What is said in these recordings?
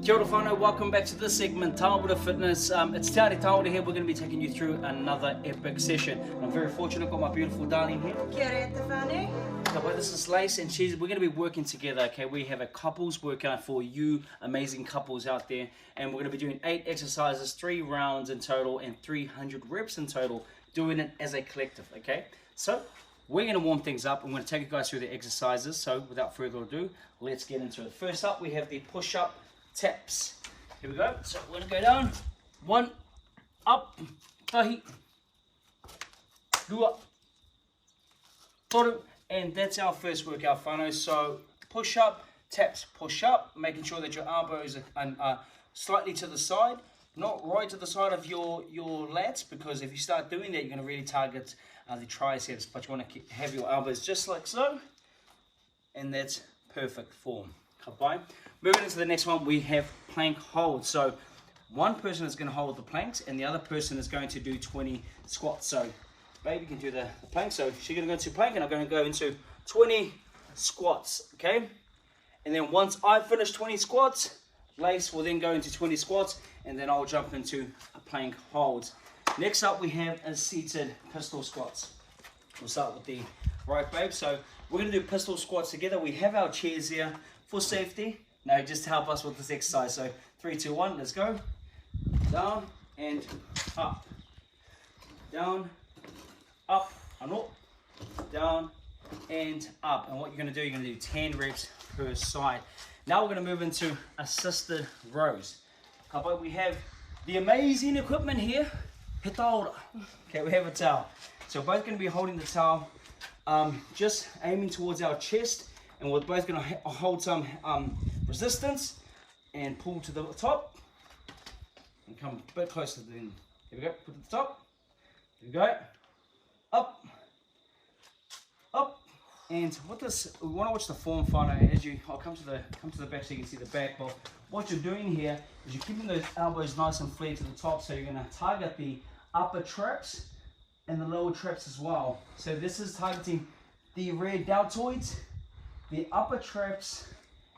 Kia ora whānau, welcome back to this segment, Tawera Fitness. It's Tiare Tawera here. We're going to be taking you through another epic session. I'm very fortunate, got my beautiful darling here. Tiare Tawera. This is Lace and we're going to be working together, okay? We have a couples workout for you amazing couples out there. And we're going to be doing 8 exercises, 3 rounds in total, and 300 reps in total, doing it as a collective, okay? So, we're going to warm things up. I'm going to take you guys through the exercises. So, without further ado, let's get into it. First up, we have the push-up taps. Here we go. So we're going to go down. 1, up, tahi, 2, toru, and that's our first workout, whānau. So push up, taps, push up, making sure that your elbows are slightly to the side, not right to the side of your lats, because if you start doing that, you're going to really target the triceps, but you want to have your elbows just like so, and that's perfect form. Bye. Moving into the next one, we have plank hold. So one person is going to hold the planks and the other person is going to do 20 squats. So baby can do the plank. So she's going to go into plank and I'm going to go into 20 squats. Okay. And then once I finish 20 squats, Lace will then go into 20 squats and then I'll jump into a plank hold. Next up, we have a seated pistol squats. We'll start with the right, babe. So we're going to do pistol squats together. We have our chairs here for safety. No, just to help us with this exercise. So 3, 2, 1, let's go. Down and up. Down, up, and up. Down and up. And what you're going to do, you're going to do 10 reps per side. Now we're going to move into assisted rows. We have the amazing equipment here. He tawera. Okay, we have a towel. So we're both going to be holding the towel, just aiming towards our chest. And we're both going to hold some resistance and pull to the top and come a bit closer to the end. Here we go, put it at the top. Here we go. Up, up. And what this, we want to watch the form, whānau, as I'll come to the back so you can see the back. But what you're doing here is you're keeping those elbows nice and flat to the top, so you're going to target the upper traps and the lower traps as well. So this is targeting the rear deltoids, the upper traps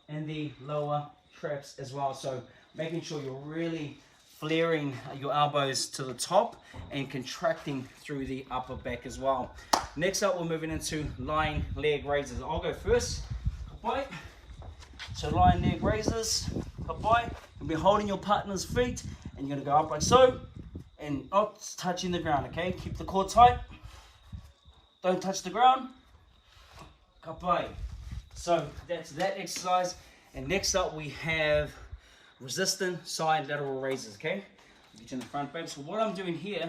and the lower traps as well. So making sure you're really flaring your elbows to the top and contracting through the upper back as well. Next up, we're moving into lying leg raises. I'll go first. Bye. So lying leg raises. Bye. You'll be holding your partner's feet and you're going to go up like so and not touching the ground, okay? Keep the core tight. Don't touch the ground. Bye. So that's that exercise, and next up we have resistant side lateral raises, okay? Get you in the front, babe. So what I'm doing here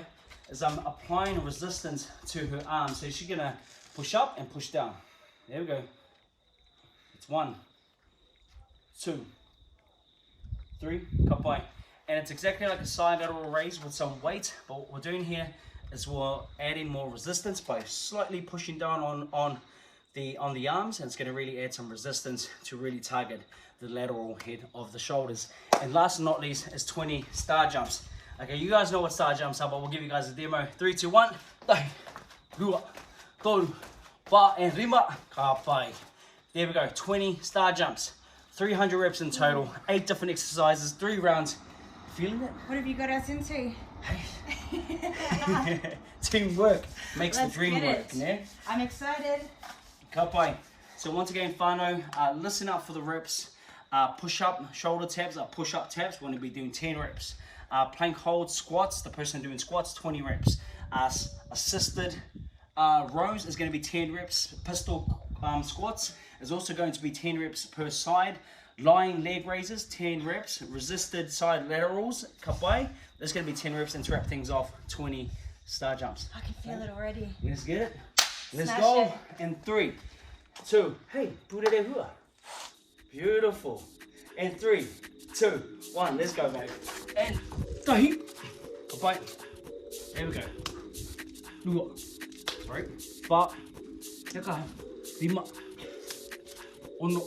is I'm applying resistance to her arms. So she's gonna push up and push down. There we go. It's 1, 2, 3, kapai. And it's exactly like a side lateral raise with some weight, but what we're doing here is we're adding more resistance by slightly pushing down on the arms, and it's going to really add some resistance to really target the lateral head of the shoulders. And last but not least is 20 star jumps. Okay, you guys know what star jumps are, but we'll give you guys a demo. 3, 2, 1. Tai, rua, toru, pa, and rima, ka pai. There we go, 20 star jumps. 300 reps in total, 8 different exercises, 3 rounds. Feeling it? What have you got us into? Teamwork makes the dream work, yeah? I'm excited. Kapai. So once again, whānau, listen up for the reps. Push up, shoulder taps, push up taps. We're going to be doing 10 reps. Plank hold squats, the person doing squats, 20 reps. Assisted rows is going to be 10 reps. Pistol squats is also going to be 10 reps per side. Lying leg raises, 10 reps. Resisted side laterals, kapai. There's going to be 10 reps, and to wrap things off, 20 star jumps. I can feel it already. Let's get it. Let's Smash go. it. And 3, 2, hey, purere hua. Beautiful. And 3, 2, 1, let's go, babe. And tahi. Kapai. There we go. Rua. Sorry. Pa. Teka. Rima. Ono.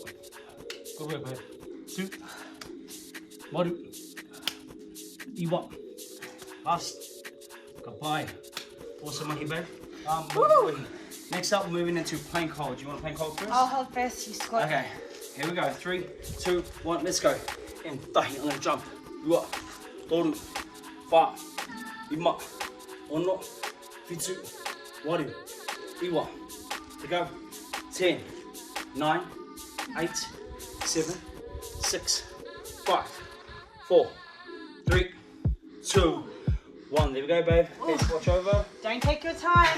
Kori, babe. 2. Maru. Iwa. Last. Kapai. Awesome, mahi, babe. Next up, we're moving into plank hold. Do you want a plank hold first? I'll hold first, you squat. Okay, here we go. 3, 2, 1, let's go. and tahi. I'm gonna jump. Rua, toru, wha, lima, ono, fitu, waru, iwa. To go. 10, 9, 8, 7, 6, 5, 4, 3, 2, 1. There we go, babe. Let's watch over. Don't take your time.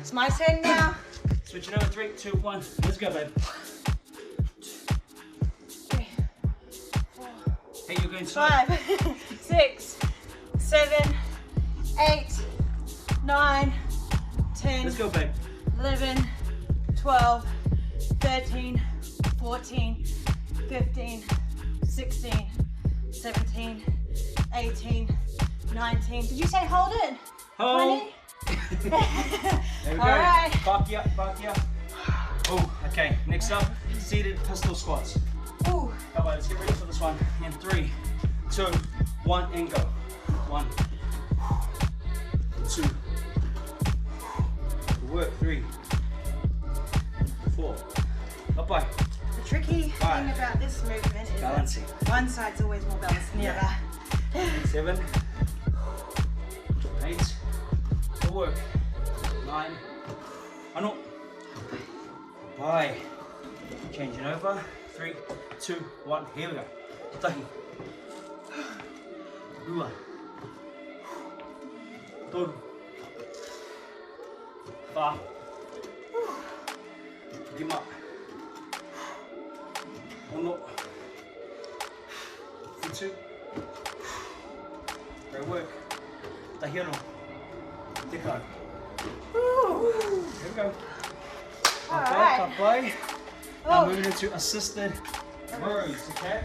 It's my turn now. Switch it over. 3, 2, 1. Let's go, babe. 3, 4, Hey, you're going slow. 5, 6, 7, 8, 9, 10, Let's go, babe. 11, 12, 13, 14, 15, 16, 17, 18, 19. Did you say hold it? Hold. 20? There we go. All right. Pakia. Oh, okay. Next up, seated pistol squats. Ooh. Come on, let's get ready for this one. In 3, 2, 1, and go. 1, 2. Good work. 3, 4. Up by. The tricky thing 5. about this movement is Balancing. that one side's always more balanced than the other. 7, 8. Good work. 9. Ano. Bye. Changing over. 3, 2, 1. Here we go. Tahi. Rua. Toru. Wha. Lima. Ono. Fitu. Great work. Tahiro. Tiko. Here we go. All right. Bye. Now Oh. moving into assisted rows, okay?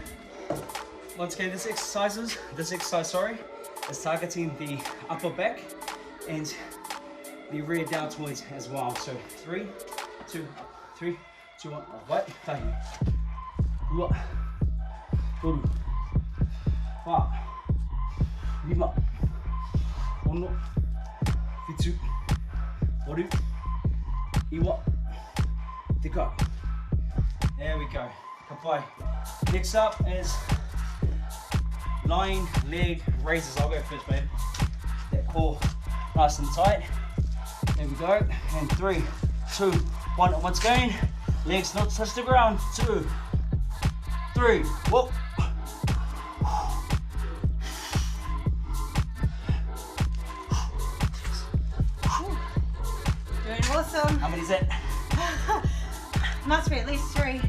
Once again, this exercise, is targeting the upper back and the rear deltoids as well. So 3, 2, 3, 2, 1, right, tahi. Rua, toru, wha, lima, ono, fitu, waru, iwa, tika. There we go. Kapai. Next up is lying leg raises. I'll go first, babe. That core nice and tight. There we go. And 3, 2, 1. And once again, legs not touch the ground. 2, 3. Whoop. Doing awesome. How many is that? Must be at least 3.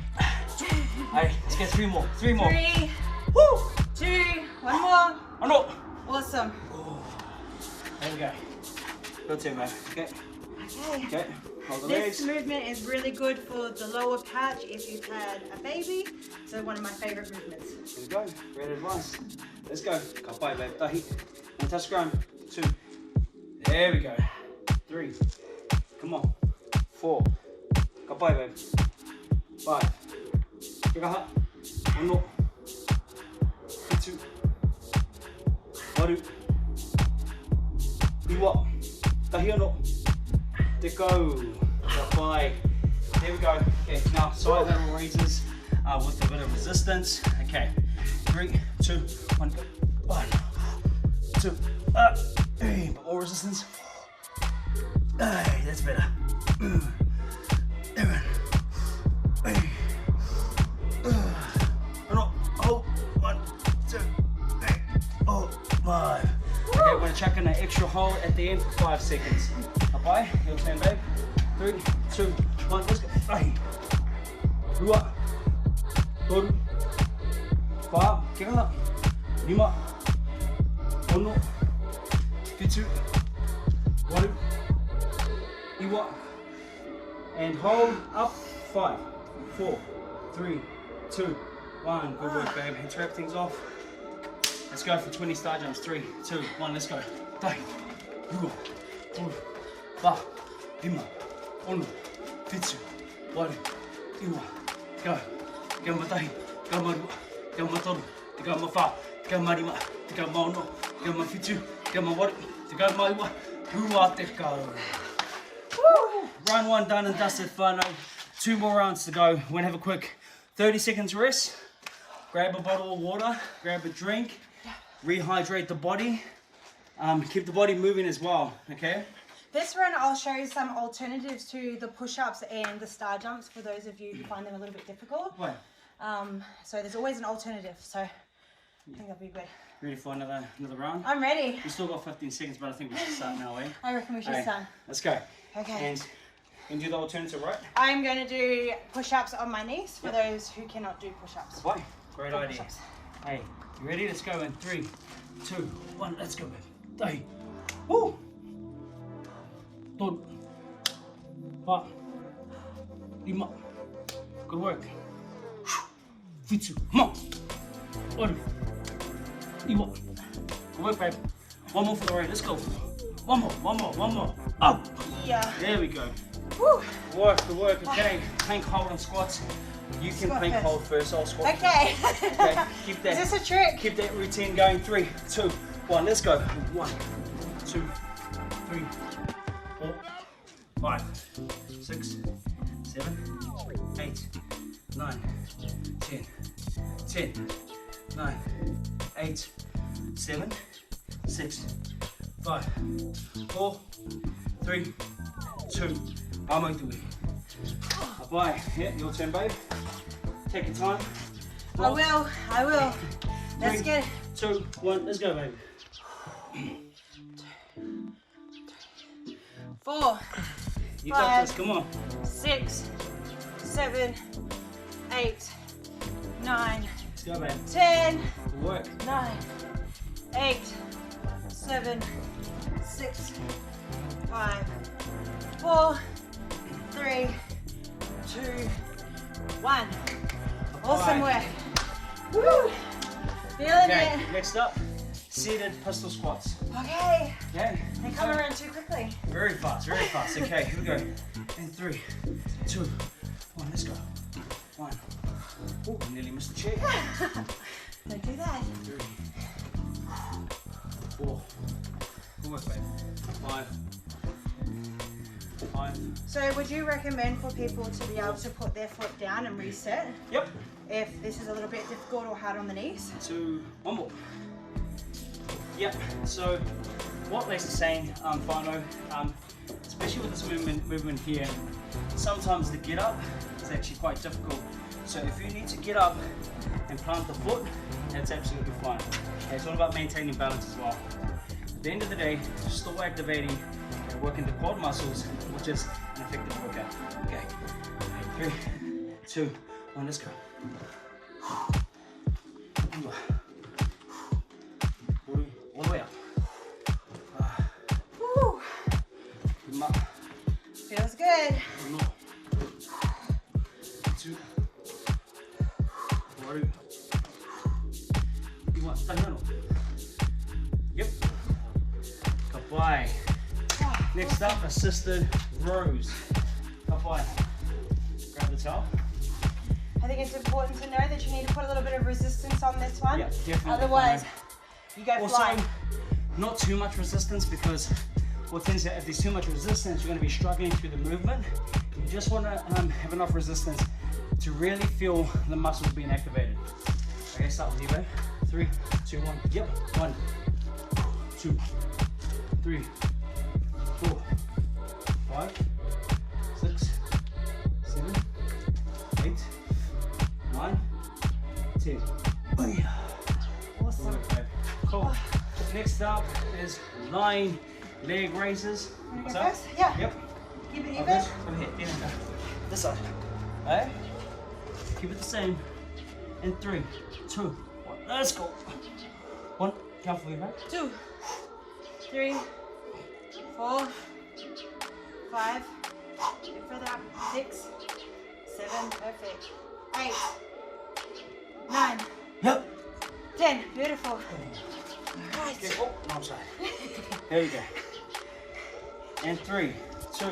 Alright, let's get 3 more. 3 more. 3, Woo! 2, 1 more. Oh no. Awesome. There we go. Good turn, mate. Okay. Okay. Okay. Hold the This legs. movement is really good for the lower patch if you've had a baby. So one of my favorite movements. Here we go. Great advice. Let's go. Kapai, babe. Tahi. And touch ground. 2. There we go. 3. Come on. 4. Kapai, babe. 5. Kikaha. Ono. Fitu. Waru. Iwa. Tahi ono. Deko. Kapai. There we go. Okay, now side lateral raises with a bit of resistance. Okay. 3, 2, 1, go. 1, 2, hey, but more resistance. Hey, that's better. Hey. Oh, 1, 2, 3, 5. Okay, we're gonna chuck in an extra hold at the end for 5 seconds. Bye. Your turn, babe. 3, 2, 1, let's go. Hey. Rua. Toru. Wha. Kikaha. Lima. Ono. Fitu. Waru. Iwa. And hold up. 5, 4, 3, 2, 1. Good work, babe. Let's wrap things off. Let's go for 20 star jumps. 3, 2, 1. Let's go. Tai. Rua. Toru. Wha. Lima. Ono. Fitu. Waru. Iwa. Go. Go matahi. Go marua. Go matoru. Go mawha. Go marima. Go maono. Go mafitu. Go mawaru. Go maiwa. Rua te kau. Round 1 done and dusted, whānau. 2 more rounds to go. We're gonna have a quick 30 seconds rest. grab a bottle of water, grab a drink, rehydrate the body, keep the body moving as well, okay? This run, I'll show you some alternatives to the push-ups and the star jumps for those of you who find them a little bit difficult. Right. So there's always an alternative, so I think that'll be good. Ready for another round? I'm ready. We still got 15 seconds, but I think we should start now, eh? I reckon we should start. Let's go. Okay. And you can do the alternative, right? I'm going to do push-ups on my knees for those who cannot do push-ups. Why? Great idea. Hey, you ready? Let's go in 3, 2, 1. Let's go, babe. Hey. Woo! Don't. Ba. Lima. Good work. Fitsu. Come on. Oru. Iwa. Good work, babe. One more for the right. Let's go. One more. Up. Yeah. There we go. Woo. Good work. Okay. Plank hold and squats. You can plank hold first. I'll squat. Okay. Okay. Keep that. Is this a trick? Keep that routine going. 3, 2, 1. Let's go. 1, 2, 3, 4, 5, 6, 7, 8, 9, 10, 10, 9, 8, 7, 6, 5, 4, 3, 2. I'm going to win. Bye. Yeah, your turn, babe. Take your time. I will. Let's 3, get it. 2, 1. Let's go, baby. 4, You got 5, this. Come on. 6, 7, 8, 9, Let's go, babe. 10, Good work. 9, 8, 7, 6, 5, 4, 3, 2, 1. Awesome work. Woo! Feeling Okay, it. next up, seated pistol squats. Okay. Okay. They come around too quickly. Very fast, very fast. Okay, here we go. In 3, 2, 1, let's go. 1. Oh, nearly missed the chair. Don't do that. 3, 4. Good work, babe. 5. 5. So would you recommend for people to be able to put their foot down and reset Yep. if this is a little bit difficult or hard on the knees? 2, 1 more. Yep. So what Lex is saying, whānau, especially with this movement here, sometimes the get up is actually quite difficult. So if you need to get up and plant the foot, that's absolutely fine. Okay, it's all about maintaining balance as well. At the end of the day, still activating and working the quad muscles, which is an effective workout. Okay, 3, 2, 1, let's go. All the way up. Woo. Feels good. 2, 1. Yep. Kapai. Next up, assisted rows. Kapai. Grab the towel. I think it's important to know that you need to put a little bit of resistance on this one. Yeah, definitely. Otherwise, you go Also, flying. not too much resistance, because what tends to, if there's too much resistance, you're going to be struggling through the movement. You just want to have enough resistance to really feel the muscles being activated. Okay, start with you, babe. 3, 2, 1. Yep. 1, 2, 3, 4, 5, 6, 7, 8, 9, 10. Awesome. Okay, cool. Next up is lying leg raises. Wanna go What's up? first? Yeah. Yep. Keep it even. Okay. Over here. Here we go. This side. Alright? Keep it the same. In 3, 2, 1. Let's go. 1. Count for me, right? 2, 3, 4, 5. Get further up. 6, 7. Perfect. 8, 9, Yep. 10. Beautiful. Right. Okay. Oh, wrong side. There you go. And 3, 2,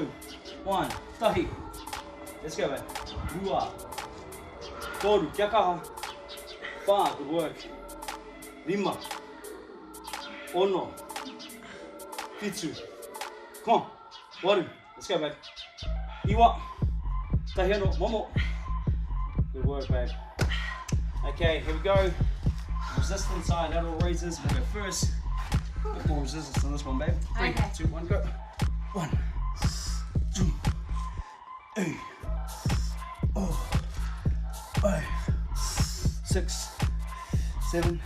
1. Tahi. Let's go, babe. You are. Toru. Kia kaha. 5. Good work. 5. Ono. 5. Come on. 1. Let's go, babe. Iwa. Tahi ano. 1 more. Good work, babe. Okay, here we go. Resistance side, lateral raises. We'll go first. A bit more resistance on this one, babe. 3, Okay. 2, 1, go. 1, 2, 3, 4, 5, 6, 7,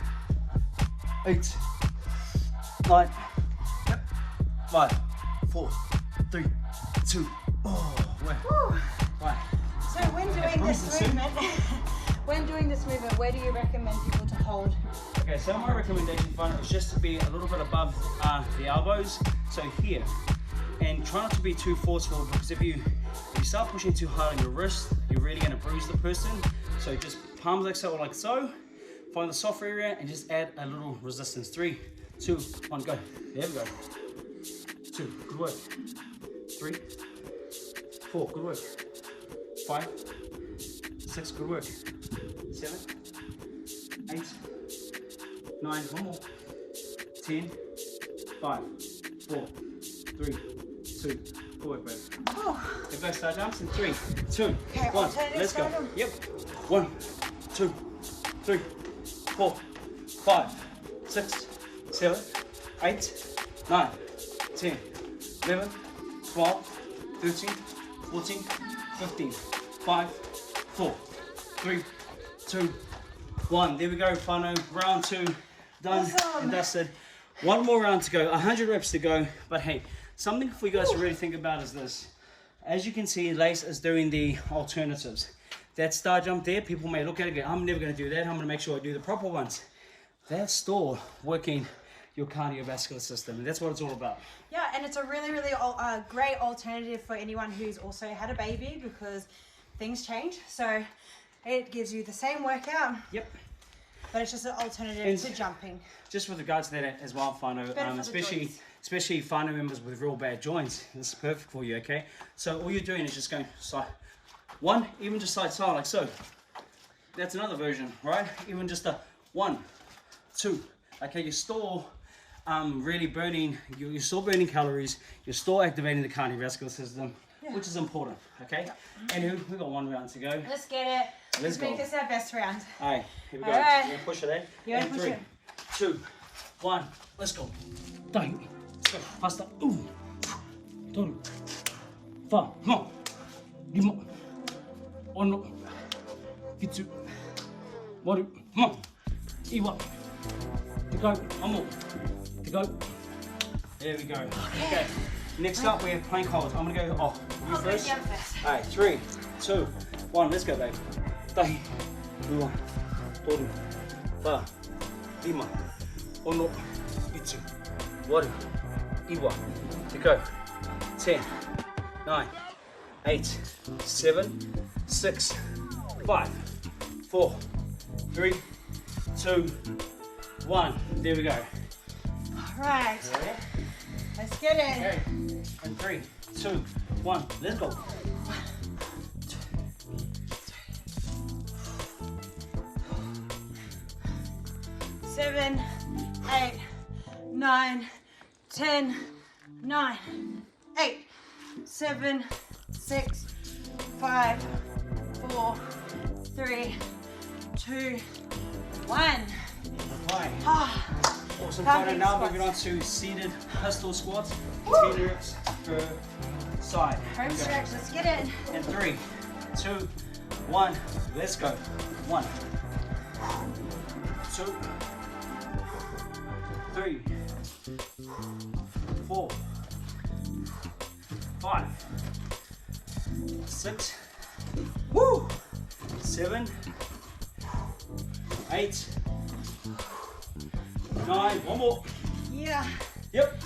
8, 9. Yep. 5, 4, 3, 2. Oh, right. So when doing this movement, where do you recommend people to hold? Okay, so my recommendation for it is just to be a little bit above the elbows, so here. And try not to be too forceful, because if you start pushing too hard on your wrist, you're really going to bruise the person. So just palms like so, or like so. Find the soft area and just add a little resistance. 3, 2, 1, go. There we go. 2, good work. 3, 4, good work. 5, 6, good work. 7, 8, 9, one more. 10, 5, 4, 3, 2, good work, babe. Oh. If I start jumps in 3, 2, Okay, 1, let's go. stardom. Yep. 1, 2, 3, 4, 5, 6, 7, 8, 9, 10, 11, 12, 13, 14, 15, 5, 4, 3, 2, 1. There we go, whānau. Round 2 done and dusted. One more round to go, 100 reps to go. But hey, something for you guys to really think about is this. As you can see, Lace is doing the alternatives. That star jump there, people may look at it and go, I'm never going to do that. I'm going to make sure I do the proper ones. That's still working your cardiovascular system. And that's what it's all about. Yeah, and it's a really, really great alternative for anyone who's also had a baby, because things change. So it gives you the same workout. Yep. But it's just an alternative to jumping. Just with regards to that as well, whānau, especially whānau members with real bad joints, this is perfect for you, okay? So all you're doing is just going side, one, even just side like so. That's another version, right? Even just a 1, 2. Okay, you're still really burning, you're still burning calories, you're still activating the cardiovascular system, which is important, okay? And we've got 1 round to go. Let's get it. Let's make this our best round. All right, here we go. Right. You're gonna push it, eh? You're gonna push 3, it. 2, 1, let's go. Dai. Let's go. Faster. 4, 5, 6, 7, 8, 9, 10, 11, 12, 13, 14, 15, 16, 17, 18, 19, 20, 21. To go. There we go. Okay. Next up, we have plank holds. I'm gonna go off. You first. All right. 3, 2, 1. Let's go, babe. 2, 1, 4, 5, 6, 7, 8, 9, to go. 10, 9, 8, 7, 6, 5, 4, 3, 2, 1. There we go. All right. Let's get it. Okay. And 3, 2, 1. Let's go. 7, 8, 9, 10, 9, 8, 7, 6, 5, 4, 3, 2, 1. Right. Awesome. Pumping Now squats. moving on to seated pistol squats. 10 reps per side. Home stretch. Let's get it. And 3, 2, 1. Let's go. 1, 2, 3, 4, 5, 6, 7, 8, 9. One more. Yeah. Yep.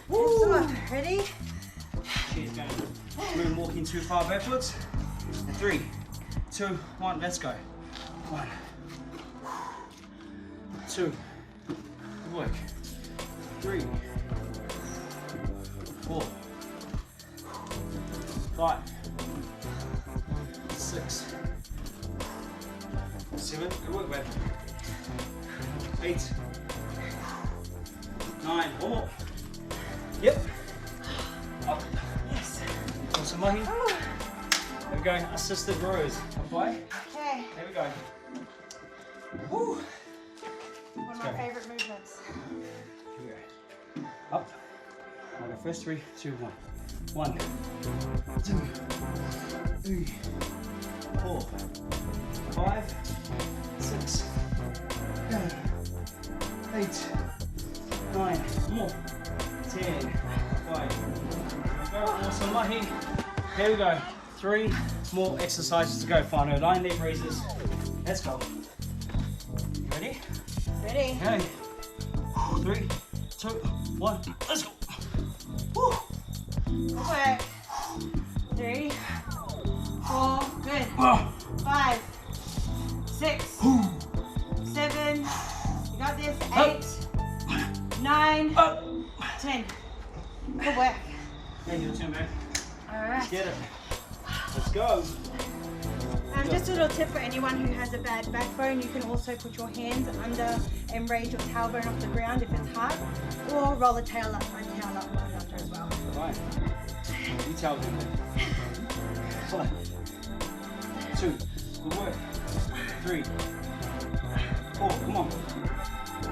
Woo. Ready? She's going to move walking too far backwards. And 3, 2, 1. Let's go. 1, 2. Good work. 3, 4, 5, 6, 7. Good work, babe. 8, 9. One more. Yep. Up. Yes. Awesome, mahi. There we go. Assisted rows. Whai. Okay. There we go. Woo. One of my favourite movements. Here we go. Up. On the first 3, 2, 1. 1, 2, 3, 4, 5, 6, 7, 8, 9, more. 10, 5. Awesome, mahi. Here we go. 3 more exercises to go. Final line leg raises. Let's go. Ready? Ready. Okay. 3, 2, 1. Let's go. Woo. Good work. 3, 4, good. 5, 6, 7, you got this, 8, 9, 10. Good work. Hey, your turn, babe. Alright. Let's get it. Let's go. Just a little tip for anyone who has a bad backbone, you can also put your hands under and raise your tailbone off the ground if it's hard, or roll the tail up, my tail up right after as well. Right. You tell them. 1, 2, good work. 3, 4, come on.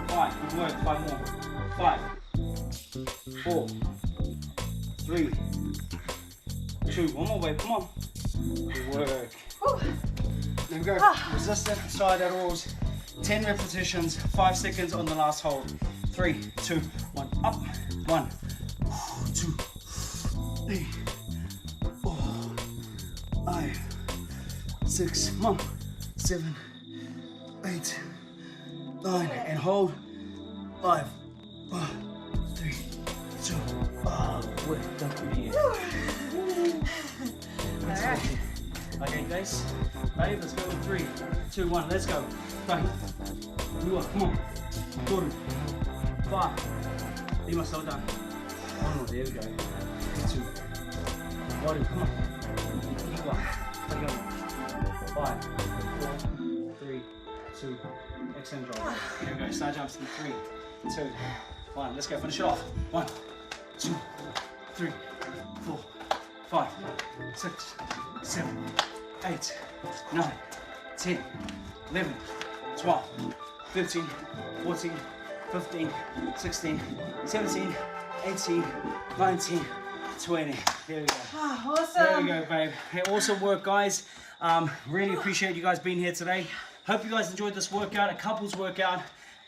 5, good work. 5 more. 5, 4, 3, 2, one more way, come on. Good work. Woo. Then we go resistant side laterals, 10 repetitions, 5 seconds on the last hold. 3, 2, 1, up. 1, 2, 3, 4, 5, 6, come on. 7, 8, 9, and hold. 5, 4, 3, 2, wait, don't come here. Alright. Okay, guys. Babe, let's go with 3, 2, 1. Let's go. Bang. Come on. 4, 5. Leave myself down. 1 more. There we go. 2. 1. Come on. 5, 4, 3, 2. Excellent job. Here we go. Side jumps in 3, 2, 1. Let's go. Finish it off. 1, 2, 3, 4, 5, 6, 7, 8, 9, 10, 11, 12, 13, 14, 15, 16, 17, 18, 19, 20. There we go. Oh, awesome. There we go, babe. Hey, awesome work, guys. Really appreciate you guys being here today. Hope you guys enjoyed this workout, a couples workout.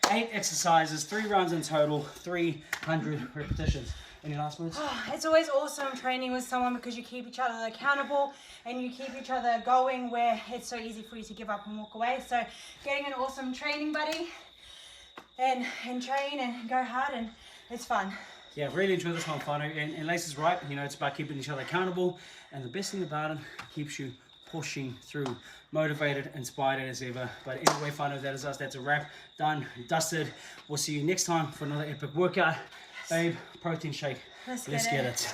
8 exercises, 3 rounds in total, 300 repetitions. Any last words? It's always awesome training with someone because you keep each other accountable and you keep each other going where it's so easy for you to give up and walk away. So getting an awesome training buddy and train and go hard, and it's fun. Yeah, really enjoy this one, Whānau. And Lace is right, you know, it's about keeping each other accountable. And the best thing about it, keeps you pushing through, motivated, inspired as ever. But anyway, Whānau, that is us. That's a wrap. Done, dusted. We'll see you next time for another epic workout. Babe, protein shake. Let's get it.